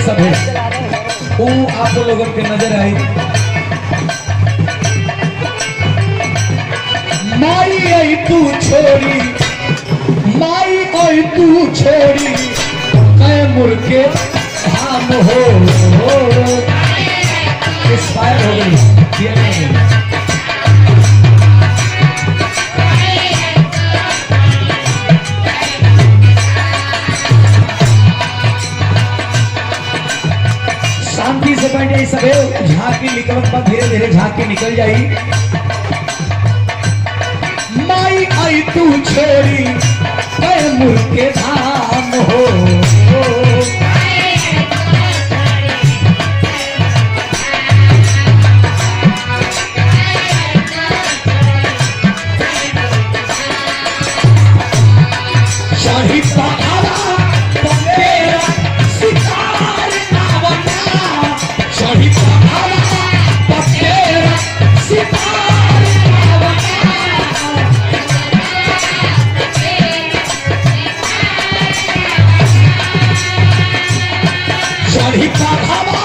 सब है वो आप लोगों के नजर आई। माई आई तू छोड़ी, माई आई तू छोड़ी कैमूर के धाम हो। इंस्पायर हो गई शांति से बैठ जाई सबे। झांकी निकलत बा, धीरे धीरे झांकी निकल जाई। माई आई तू छोड़ी कैमूर के धाम हो। शाही पहाड़ा बंदेरा सितार नावना, शाही पहाड़ा बंदेरा सितार नावना। शाही पहाड़ा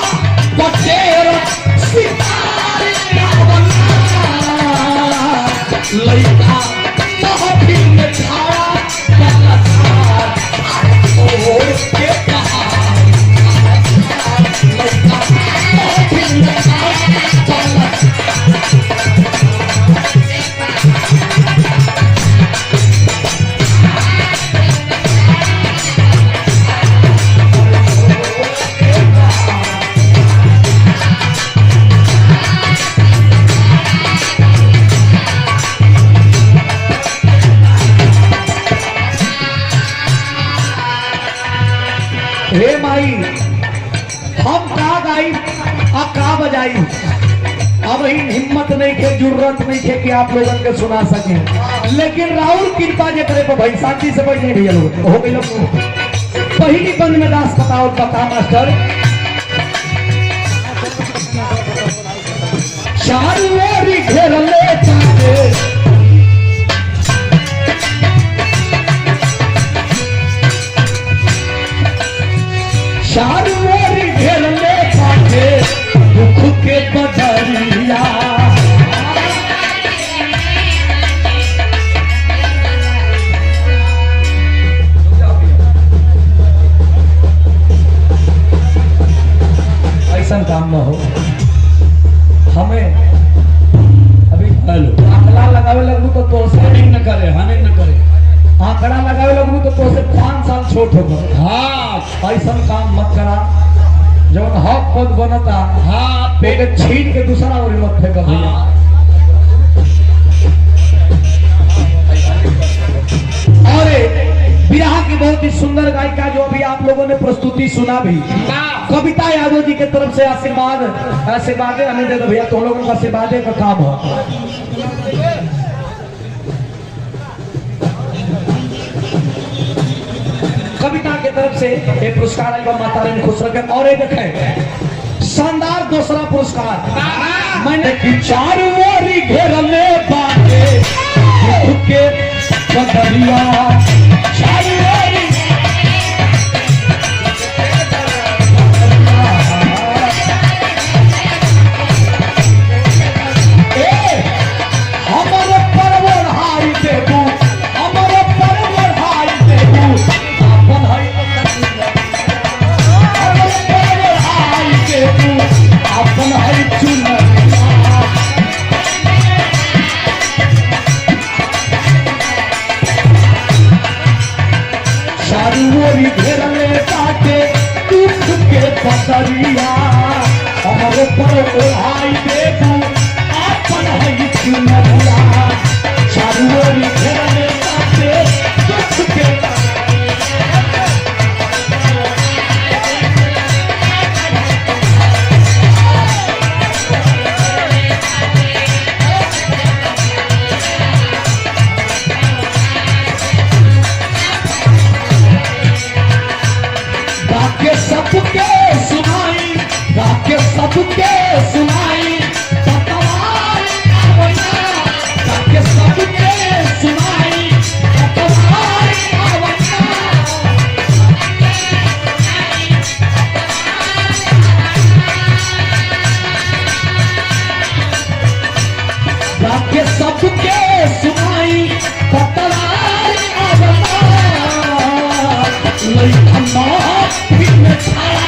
बंदेरा सितार नावना। लइका महफिल में खड़ा हे माई हम का गाई आ का बजाई। अब ही हिम्मत नहीं के, जरूरत नहीं के कि आप लोगों के सुना सके, लेकिन राहुल कृपा जे करे तो भाई शांति से बैठ नहीं भैया लोग हो गई लोग। पहली बंद में दास बताओ बता मास्टर। चारों ओर घेर ले जाते चारों ओर घेर ले जाते दुख के बदरिया। ऐसा काम न हो। हमें अभी आंकड़ा लगावे लगू तो से न करे, हने न करे। आंकड़ा लगावे लगू तो से 5 साल छोट होगा। हाँ ऐसा काम मत करा। जब हक पद बनता हाँ पेट छीन के दूसरा और मत फेंक भैया। और बिरहा की बहुत ही सुंदर गायिका जो अभी आप लोगों ने प्रस्तुति सुना भी, कविता यादव जी के तरफ से आशीर्वाद हमें दे दो भैया। तो लोगों का आशीर्वाद का काम हो। कविता के तरफ से एक पुरस्कार आएगा, माता रानी खुश रखे। और एक देखे शानदार दूसरा पुरस्कार मैंने कि चारों ओर घेर ले बाटे दुख के बदरिया। चारों ओर हमारे परवर हाई देबू, हमारे परवर हाई देबू। अपन हाई हमारे परवर हाई देबू, अपन हाई चुनरिया। चारों ओर घेर ले बाटे दुख के बदरिया। हमारे परवर हाई देबू, अपन हाई चुनरिया। चारों ओर घेर ले बाटे दुख के सबके सुनाई, राके सबके सुनाई, राके सबके सुनाई। छाया